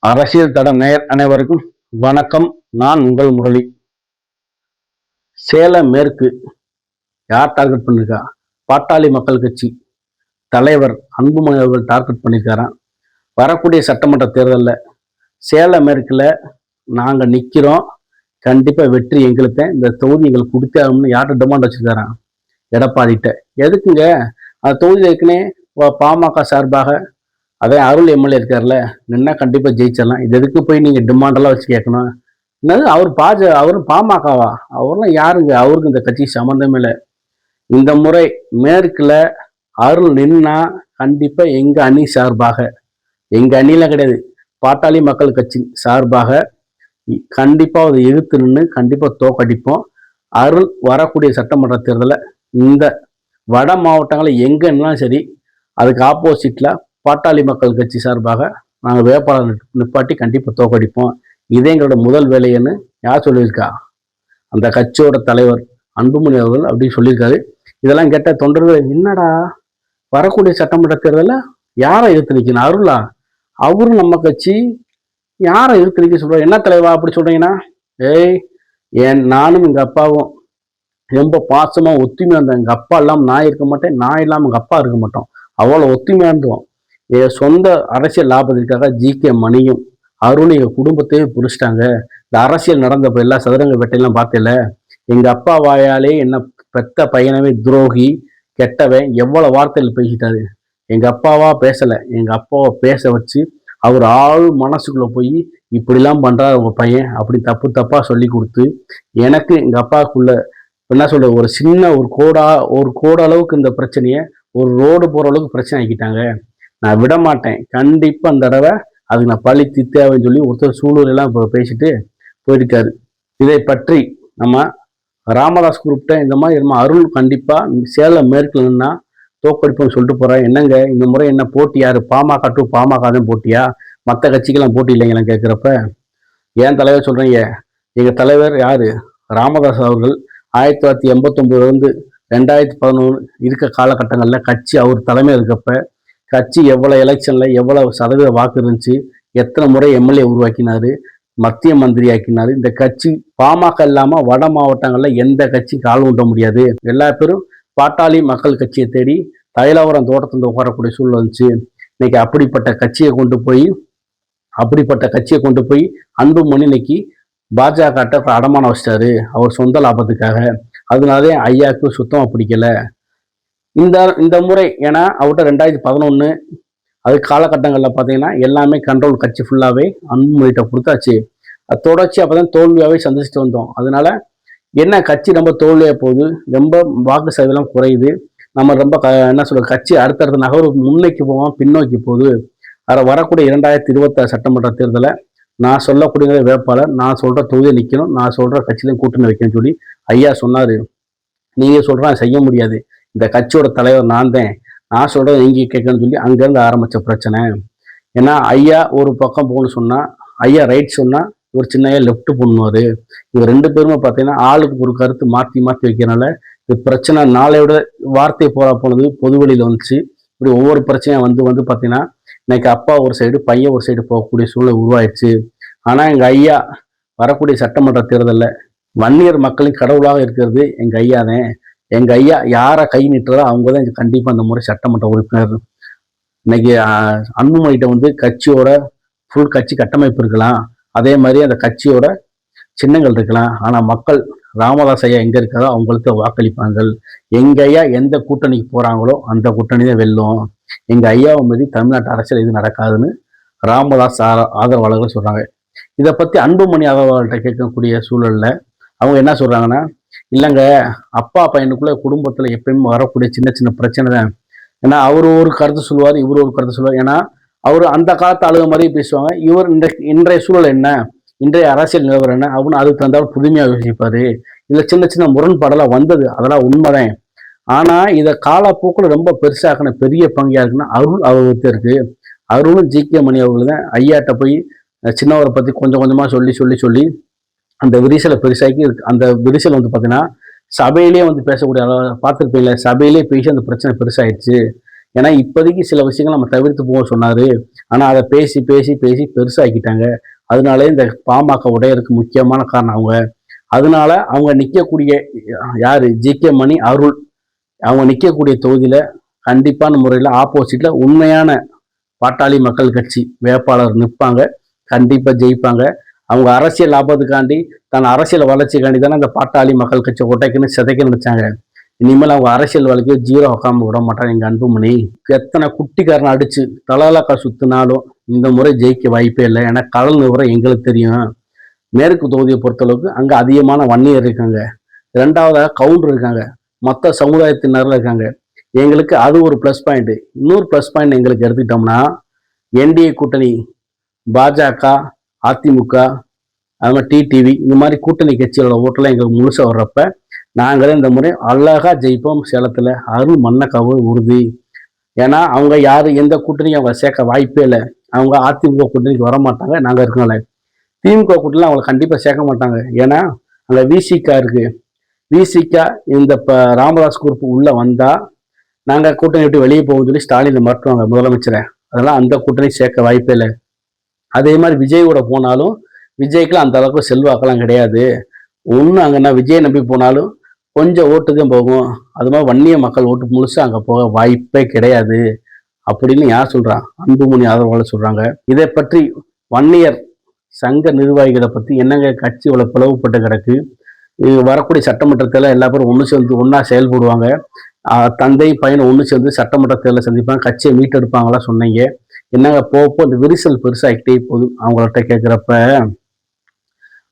அரசியல் தட நேயர் அனைவருக்கும் வணக்கம். நான் உங்கள் முரளி. சேலம் மேற்கு யார் டார்கெட் பண்ணிருக்கா? பாட்டாளி மக்கள் கட்சி தலைவர் அன்புமணி அவர்கள் டார்கெட் பண்ணியிருக்காராம். வரக்கூடிய சட்டமன்ற தேர்தலில் சேலம் மேற்குல நாங்கள் நிற்கிறோம், கண்டிப்பாக வெற்றி எங்களுக்கு, இந்த தொகுதி எங்களுக்கு கொடுத்தே ஆகணும்னு யார்கிட்ட டிமாண்ட் வச்சிருக்காராம்? எடப்பாடிட்ட. எதுக்குங்க? அந்த தொகுதி ஏற்கனவே பாமக சார்பாக அதே அருள் எம்எல்ஏ இருக்கார்ல, நின்னா கண்டிப்பா ஜெயிச்சிடலாம். இது எதுக்கு போய் நீங்க டிமாண்டெல்லாம் வச்சு கேட்கணும்? என்னது அவர் அவரும் பாமகவா? அவர்லாம் யாருங்க? அவருக்கு இந்த கட்சி சம்மந்தமே இல்லை. இந்த முறை மேற்குல அருள் நின்னா கண்டிப்பா எங்க அணி சார்பாக, எங்க அணிலாம் கிடையாது, பாட்டாளி மக்கள் கட்சி சார்பாக கண்டிப்பா அதை எதிர்த்து நின்று கண்டிப்பா தோக்கடிப்போம். அருள் வரக்கூடிய சட்டமன்ற தேர்தலில் இந்த வட மாவட்டங்களில் எங்கன்னாலும் சரி, அதுக்கு ஆப்போசிட்ல பாட்டாளி மக்கள் கட்சி சார்பாக நாங்கள் வேட்பாளர் நிப்பாட்டி கண்டிப்பாக தோக்கடிப்போம். இதே எங்களோட முதல் வேலைன்னு யார் சொல்லியிருக்கா? அந்த கட்சியோட தலைவர் அன்புமணி அவர்கள் அப்படி சொல்லியிருக்காரு. இதெல்லாம் கேட்ட தொண்டர்கள், என்னடா வரக்கூடிய சட்டமன்ற தேர்தலில் யாரை எதிர்த்து நிற்கணும்? அருளா? அவரும் நம்ம கட்சி, யாரை எதிர்த்து நிற்க சொல்ற? என்ன தலைவா அப்படி சொல்றீங்கன்னா? நானும் எங்க அப்பாவும் ரொம்ப பாசமா ஒத்துமையா இருந்தேன். எங்க அப்பா இல்லாமல் நான் இருக்க மாட்டேன், நான் இல்லாமல் எங்க அப்பா இருக்க மாட்டோம். அவ்வளோ ஒத்துமையா இருந்தோம். சொந்த அரசியல் லாபத்திற்காக ஜி.கே. மணியும் அருள் எங்க குடும்பத்தையே புரிச்சிட்டாங்க. இந்த அரசியல் நடந்தப்ப எல்லா சதுரங்க வேட்டையெல்லாம் பார்த்தல, எங்க அப்பா வாயாலே என்ன பெத்த பையனவே துரோகி, கெட்டவன், எவ்வளவு வார்த்தைகள் பேசிட்டாரு. எங்க அப்பாவா பேசல, எங்க அப்பாவை பேச வச்சு அவர் ஆள் மனசுக்குள்ள போய் இப்படிலாம் பண்றாரு உங்க பையன் அப்படி தப்பு தப்பா சொல்லி கொடுத்து எனக்கு எங்க அப்பாவுக்குள்ள என்ன சொல்ற ஒரு சின்ன ஒரு கோட அளவுக்கு இந்த பிரச்சனையை ஒரு ரோடு போற அளவுக்கு பிரச்சனை ஆக்கிட்டாங்க. நான் விட மாட்டேன், கண்டிப்பா அந்த தடவை அதுக்கு நான் பழி தித்தேவைன்னு சொல்லி ஒருத்தர் சூழலெல்லாம் இப்போ பேசிட்டு போயிருக்காரு. இதை பற்றி நம்ம ராமதாஸ் குரூப்ட இந்த மாதிரி நம்ம அருள் கண்டிப்பா சேலம் மேற்குலன்னா தோக்கடிப்புன்னு சொல்லிட்டு போறேன். என்னங்க இந்த முறை என்ன போட்டி யாரு? பாமக டு பாமக தான் போட்டியா? மற்ற கட்சிக்கெல்லாம் போட்டி இல்லைங்களா கேட்குறப்ப ஏன் தலைவர் சொல்றீங்க? எங்க தலைவர் யாரு? ராமதாஸ் அவர்கள் 1989 2011 இருக்க காலகட்டங்களில் கட்சி அவர் தலைமை இருக்கப்ப கட்சி எவ்வளவு எலெக்ஷன்ல எவ்வளவு சதவீத வாக்கு இருந்துச்சு, எத்தனை முறை எம்எல்ஏ உருவாக்கினாரு, மத்திய மந்திரி ஆக்கினாரு. இந்த கட்சி பாமக இல்லாம வட மாவட்டங்கள்ல எந்த கட்சி கால் ஊன்ற முடியாது. எல்லா பேரும் பாட்டாளி மக்கள் கட்சியை தேடி தைலாவரம் தோட்டத்துல உட்காரக்கூடிய சூழ்நிலை இருந்துச்சு. இன்னைக்கு அப்படிப்பட்ட கட்சியை கொண்டு போய் அன்புமணி இன்னைக்கு பாஜக அடமானம் வச்சிட்டாரு அவர் சொந்த லாபத்துக்காக. அதனாலே ஐயாவுக்கு சுத்தமா பிடிக்கல இந்த முறை. ஏன்னா அவர்கிட்ட 2011 அது காலகட்டங்களில் பார்த்தீங்கன்னா எல்லாமே கண்ட்ரோல் கட்சி ஃபுல்லாகவே அன்புமணிகிட்ட கொடுத்தாச்சு. அது தொடர்ச்சி அப்போதான் தோல்வியாகவே சந்திச்சுட்டு வந்தோம். அதனால என்ன கட்சி ரொம்ப தோல்வியாக போகுது, ரொம்ப வாக்கு சதவீதம் குறையுது. நம்ம ரொம்ப என்ன சொல்ற கட்சி அடுத்தடுத்த நகர் முன்னோக்கி போவோம், பின்னோக்கி போகுது. அதை வரக்கூடிய 2026 சட்டமன்ற தேர்தலை நான் சொல்லக்கூடிய வேட்பாளர், நான் சொல்ற தொகுதியை நிற்கணும், நான் சொல்ற கட்சியிலையும் கூட்டணி வைக்கணும்னு சொல்லி ஐயா சொன்னாரு. நீங்க சொல்றேன் செய்ய முடியாது, இந்த கட்சியோட தலைவர் நான் தான், நான் சொல்றதை நீங்க கேட்கணும்னு சொல்லி அங்கேருந்து ஆரம்பிச்ச பிரச்சனை. ஏன்னா ஐயா ஒரு பக்கம் போகணும்னு சொன்னா, ஐயா ரைட் சொன்னா ஒரு சின்ன லெஃப்ட் பண்ணுவாரு. இவங்க ரெண்டு பேருமே பார்த்தீங்கன்னா ஆளுக்கு ஒரு கருத்து மாற்றி வைக்கிறனால இது பிரச்சனை நாளையோட வார்த்தை போனது பொதுவெளியில் வந்துச்சு. இப்படி ஒவ்வொரு பிரச்சனையும் வந்து பார்த்தீங்கன்னா இன்னைக்கு அப்பா ஒரு சைடு பையன் ஒரு சைடு போகக்கூடிய சூழ்நிலை உருவாயிடுச்சு. ஆனால் எங்கள் ஐயா வரக்கூடிய சட்டமன்ற தேர்தலில் வன்னியர் மக்களின் கடவுளாக இருக்கிறது எங்கள் ஐயா தான். எங்க ஐயா யாரை கை நிட்டுறதோ அவங்க தான் கண்டிப்பா அந்த முறை சட்டமன்ற உறுப்பினர். இன்னைக்கு அன்புமணிகிட்ட கட்சியோட ஃபுல் கட்சி கட்டமைப்பு இருக்கலாம், அதே மாதிரி அந்த கட்சியோட சின்னங்கள் இருக்கலாம். ஆனா மக்கள் ராமதாஸ் ஐயா எங்க இருக்காரோ அவங்களுக்கு வாக்களிப்பாங்க. எங்க ஐயா எந்த கூட்டணிக்கு போறாங்களோ அந்த கூட்டணி தான் வெல்லும். எங்க ஐயாவை மீறி தமிழ்நாட்டு அரசியல் இது நடக்காதுன்னு ராமதாஸ் ஆதரவாளர்கள் சொல்றாங்க. இதை பத்தி அன்புமணி ஆதரவாளர்கிட்ட கேட்கக்கூடிய சூழல்ல அவங்க என்ன சொல்றாங்கன்னா, இல்லைங்க அப்பா பையனுக்குள்ள குடும்பத்துல எப்பயுமே வரக்கூடிய சின்ன சின்ன பிரச்சனை தான். ஏன்னா அவரு ஒரு கருத்து சொல்லுவார், இவரு ஒரு கருத்து சொல்லுவார். ஏன்னா அவரு அந்த காலத்து அழுக மாதிரி பேசுவாங்க, இவர் இன்றைய சூழல் என்ன, இன்றைய அரசியல் நிலவரம் என்ன அப்படின்னு அதுக்கு தந்தாலும் புதுமையாக யோசிப்பாரு. இதுல சின்ன சின்ன முரண்பாடெல்லாம் வந்தது, அதெல்லாம் உண்மைதான். ஆனா இதை காலப்போக்கில் ரொம்ப பெருசாக்கின பெரிய பங்கியா இருக்குன்னா அருள் அவர்கிட்ட இருக்கு. அருளும் ஜி.கே. மணி அவர்கள் தான் ஐயாட்ட போய் சின்னவரை பத்தி கொஞ்சம் கொஞ்சமா சொல்லி அந்த விரிசலை பெருசாக்கி அந்த விரிசல் பார்த்தீங்கன்னா சபையிலேயே பேசக்கூடிய அளவு பார்த்துருப்பீங்களா, சபையிலேயே பேசி அந்த பிரச்சனை பெருசாயிடுச்சு. ஏன்னா இப்போதைக்கு சில விஷயங்கள் நம்ம தவிர்த்து போக சொன்னாரு. ஆனா அதை பேசி பேசி பேசி பெருசாக்கிட்டாங்க. அதனாலே இந்த பாமக உடையறதுக்கு முக்கியமான காரணம் அவங்க. அதனால அவங்க நிக்கக்கூடிய யாரு ஜி.கே. மணி, அருள் அவங்க நிக்கக்கூடிய தொகுதியில கண்டிப்பான முறையில் ஆப்போசிட்ல உண்மையான பாட்டாளி மக்கள் கட்சி வேட்பாளர் நிற்பாங்க. கண்டிப்பா ஜெயிப்பாங்க. அவங்க அரசியல் லாபத்துக்காண்டி தன் அரசியல் வளர்ச்சிக்காண்டி தானே அந்த பாட்டாளி மக்கள் கட்சி ஒட்டைக்குன்னு சிதைக்கன்னு நினைச்சாங்க. இனிமேல் அவங்க அரசியல் வாழ்க்கையை ஜீரோ ஆக்காம விட மாட்டாங்க எங்க அன்புமணி. எத்தனை குட்டிக்காரனை அடிச்சு தலாலக்கா சுத்தினாலும் இந்த முறை ஜெயிக்க வாய்ப்பே இல்லை. ஏன்னா கடல் நிலவரம் எங்களுக்கு தெரியும். மேற்கு தொகுதியை பொறுத்தளவுக்கு அங்க அதிகமான வன்னியர் இருக்காங்க. இரண்டாவதாக கவுண்டர் இருக்காங்க. மொத்த சமுதாயத்தினர்ல இருக்காங்க. எங்களுக்கு அது ஒரு பிளஸ் பாயிண்ட். இன்னொரு பிளஸ் பாயிண்ட் எங்களுக்கு எடுத்துக்கிட்டோம்னா என்டிஏ கூட்டணி பாஜக, அதிமுக, அது மாதிரி டிடிவி இந்த மாதிரி கூட்டணி கட்சிகளோட ஓட்டெல்லாம் எங்களுக்கு முழுசா வர்றப்ப நாங்களே இந்த முறை அழகா ஜெயிப்போம். சேலத்துல அருள் மண்ணக்காவு உறுதி. ஏன்னா அவங்க யாரு எந்த கூட்டணியும் அவங்க சேர்க்க வாய்ப்பே இல்லை. அவங்க அதிமுக கூட்டணிக்கு வர மாட்டாங்க. நாங்க இருக்கோம்ல திமுக கூட்டணியில் அவங்களை கண்டிப்பா சேர்க்க மாட்டாங்க. ஏன்னா அங்க விசிகா இருக்கு. விசிகா இந்த ராமதாஸ் குரூப் உள்ள வந்தா நாங்க கூட்டணி விட்டு வெளியே போகும் சொல்லி ஸ்டாலின் மறுத்துவாங்க முதலமைச்சரை. அதெல்லாம் அந்த கூட்டணி சேர்க்க வாய்ப்பே இல்லை. அதே மாதிரி விஜயோட போனாலும் விஜய்க்குலாம் அந்த அளவுக்கு செல்வாக்கெல்லாம் கிடையாது. ஒன்று அங்கன்னா விஜய் நம்பி போனாலும் கொஞ்சம் ஓட்டு தான் போகும். அது மாதிரி வன்னிய மக்கள் ஓட்டு முழுசா அங்கே போக வாய்ப்பே கிடையாது அப்படின்னு யார் சொல்றான்? அன்புமணி ஆதரவாளர் சொல்றாங்க. இதை பற்றி வன்னியர் சங்க நிர்வாகிகளை பற்றி என்னங்க கட்சி இவ்வளோ பிளவுபட்டு கிடக்கு. வரக்கூடிய சட்டமன்றத்தில் எல்லா பேரும் ஒன்று சேர்ந்து ஒன்றா செயல்படுவாங்க. தந்தை பையனை ஒன்று சேர்ந்து சட்டமன்ற தேர்தலை சந்திப்பாங்க. கட்சியை மீட்டெடுப்பாங்களா சொன்னீங்க. என்னங்க போப்போ இந்த விரிசல் பெருசாகிட்டே போதும். அவங்கள்ட்ட கேட்குறப்ப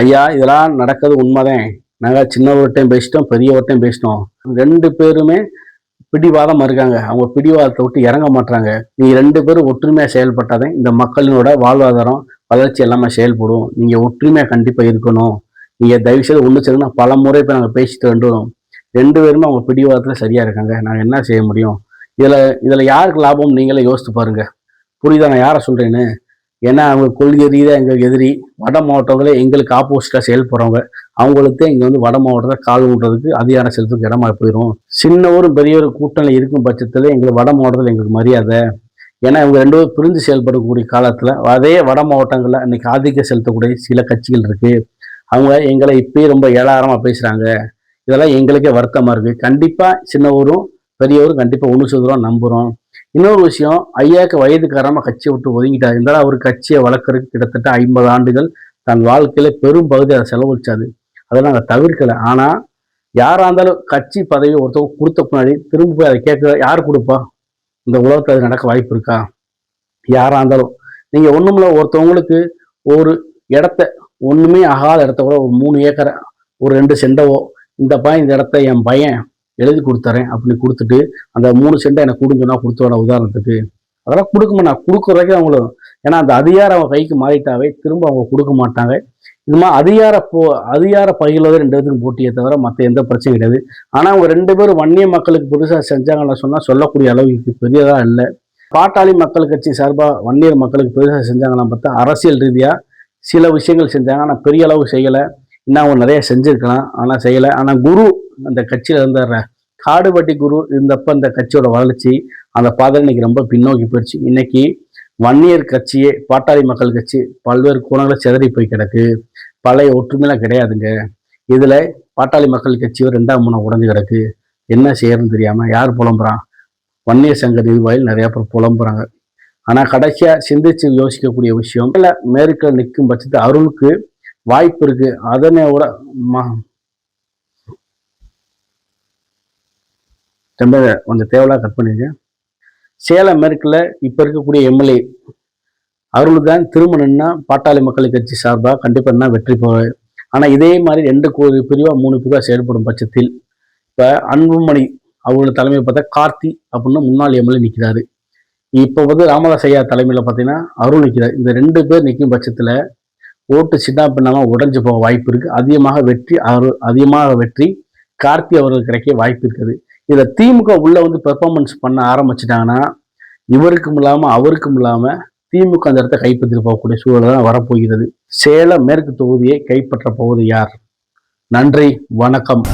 ஐயா இதெல்லாம் நடக்கிறது உண்மைதான். நாங்கள் சின்னவர்கிட்டையும் பேசிட்டோம், பெரியவர்கிட்டையும் பேசிட்டோம். ரெண்டு பேருமே பிடிவாதம் இருக்காங்க. அவங்க பிடிவாதத்தை விட்டு இறங்க மாட்டாங்க. நீங்க ரெண்டு பேரும் ஒற்றுமையா செயல்பட்டாதான் இந்த மக்களினோட வாழ்வாதாரம் வளர்ச்சி எல்லாமே செயல்படும். நீங்க ஒற்றுமையா கண்டிப்பா இருக்கணும். நீங்க தயவு செய்து ஒன்று சேருங்க. பல முறை இப்போ நாங்கள் பேசிட்டு ரெண்டு பேருமே அவங்க பிடிவாதத்துல சரியா இருக்காங்க. நாங்கள் என்ன செய்ய முடியும்? இதுல யாருக்கு லாபம் நீங்களே யோசித்து பாருங்க. புரியுதா நான் யாரை சொல்றேன்னு? ஏன்னா அவங்க கொள்கை ரீதியாக எங்களுக்கு எதிரி. வட மாவட்டங்களே எங்களுக்கு ஆப்போசிட்டா செயல்படுறவங்க. அவங்களுக்கு இங்க வந்து வட மாவட்டத்தை கால் விடுறதுக்கு அதிகாரம் செலுத்துக்கு இடமா போயிடும். சின்னவரும் பெரிய ஒரு கூட்டணி இருக்கும் பட்சத்துல எங்களுக்கு வட மாவட்டத்தில் எங்களுக்கு மரியாதை. ஏன்னா இவங்க ரெண்டு பேரும் பிரிஞ்சு செயல்படக்கூடிய காலத்துல அதே வட மாவட்டங்கள்ல இன்னைக்கு ஆதிக்கம் செலுத்தக்கூடிய சில கட்சிகள் இருக்கு. அவங்க எங்களை இப்பயே ரொம்ப ஏளாரமா பேசுறாங்க. இதெல்லாம் எங்களுக்கே வருத்தமா இருக்கு. கண்டிப்பா சின்னவரும் பெரியவரும் கண்டிப்பா ஒன்று சொல்றோம் நம்புறோம். இன்னொரு விஷயம், ஐயாவுக்கு வயதுக்காரமா கட்சியை விட்டு ஒதுங்கிட்டாரு. இருந்தாலும் அவர் கட்சியை வளர்க்கறதுக்கு கிட்டத்தட்ட 50 ஆண்டுகள் தன் வாழ்க்கையில பெரும் பகுதி அதை செலவழிச்சாது. அதெல்லாம் நாங்கள் தவிர்க்கல. ஆனா யாரா இருந்தாலும் கட்சி பதவி ஒருத்தவங்க கொடுத்த முன்னாடி திரும்ப போய் அதை கேட்க யார் கொடுப்பா? இந்த உலகத்தில் அது நடக்க வாய்ப்பு இருக்கா? யாரா இருந்தாலும் நீங்க ஒண்ணுமில்ல, ஒருத்தவங்களுக்கு ஒரு இடத்த ஒண்ணுமே ஆகாத இடத்த கூட ஒரு 3 ஏக்கரை ஒரு 2 செண்டவோ இந்த இடத்த என் பையன் எழுதி கொடுத்துறேன் அப்படின்னு கொடுத்துட்டு அந்த 3 சென்டை எனக்கு கொடுங்கன்னா கொடுத்தோட உதாரணத்துக்கு அதெல்லாம் கொடுக்க நான் கொடுக்குற வரைக்கும் அவங்களும். ஏன்னா அந்த அதிகாரம் அவங்க கைக்கு மாறிட்டாவே திரும்ப அவங்க கொடுக்க மாட்டாங்க. இது மாதிரி அதிகார பகிர்வதை 2 பேருக்கும் போட்டியே தவிர மற்ற எந்த பிரச்சனையும் கிடையாது. ஆனா அவங்க 2 பேரும் வன்னிய மக்களுக்கு புதுசாக செஞ்சாங்கன்னு சொன்னா சொல்லக்கூடிய அளவுக்கு பெரியதா இல்லை. பாட்டாளி மக்கள் கட்சி சார்பா வன்னியர் மக்களுக்கு பெருசாக செஞ்சாங்கன்னு பார்த்தா அரசியல் ரீதியா சில விஷயங்கள் செஞ்சாங்க. ஆனா பெரிய அளவு செய்யலை. இன்னும் அவங்க நிறைய செஞ்சிருக்கலாம், ஆனா செய்யலை. ஆனா குரு அந்த கட்சியில இருந்த காடுபட்டி குரு இருந்தப்ப இந்த கட்சியோட வளர்ச்சி அந்த பாதை இன்னைக்கு ரொம்ப பின்னோக்கி போயிடுச்சு. இன்னைக்கு வன்னியர் கட்சியே பாட்டாளி மக்கள் கட்சி பல்வேறு கோணங்களை சிதறி போய் கிடக்கு. பழைய ஒற்றுமையெல்லாம் கிடையாதுங்க. இதுல பாட்டாளி மக்கள் கட்சியோ 2ஆம் மூணா உடஞ்சு கிடக்கு. என்ன செய்யறதுன்னு தெரியாம யார் புலம்புறான்? வன்னியர் சங்க நிர்வாகிகள் நிறைய பேர் புலம்புறாங்க. ஆனா கடைசியா சிந்திச்சு யோசிக்கக்கூடிய விஷயம், மேற்கில் நிற்கும் பட்சத்து அருளுக்கு வாய்ப்பு இருக்கு. அதனை விட ரொம்ப கொஞ்சம் தேவையாக கட் பண்ணிருக்கேன். சேலம் மேற்குல இப்ப இருக்கக்கூடிய எம்எல்ஏ அவர்களுக்கு தான் திரும்ப நின்னா பாட்டாளி மக்கள் கட்சி சார்பா கண்டிப்பா என்ன வெற்றி போவார். ஆனா இதே மாதிரி 2 பிரிவா 3 பிரிவா செயல்படும் பட்சத்தில் இப்ப அன்புமணி அவங்களோட தலைமையை பார்த்தா கார்த்தி அப்படின்னு முன்னாள் எம்எல்ஏ நிற்கிறாரு. இப்போ வந்து ராமதாஸ் ஐயா தலைமையில பார்த்தீங்கன்னா அருள் நிற்கிறார். இந்த 2 பேர் நிற்கும் பட்சத்துல ஓட்டு சின்ன பின்னமா உடைஞ்சு போக வாய்ப்பு இருக்கு. அதிகமாக வெற்றி கார்த்தி அவர்களுக்கு கிடைக்க வாய்ப்பு இருக்குது. இதை திமுக உள்ள வந்து பெர்ஃபார்மன்ஸ் பண்ண ஆரம்பிச்சிட்டாங்கன்னா இவருக்கும் இல்லாம அவருக்கும் இல்லாம திமுக அந்த இடத்த கைப்பற்றி போகக்கூடிய சூழல் தான் வரப்போகிறது. சேலம் மேற்கு தொகுதியை கைப்பற்ற போவது யார்? நன்றி, வணக்கம்.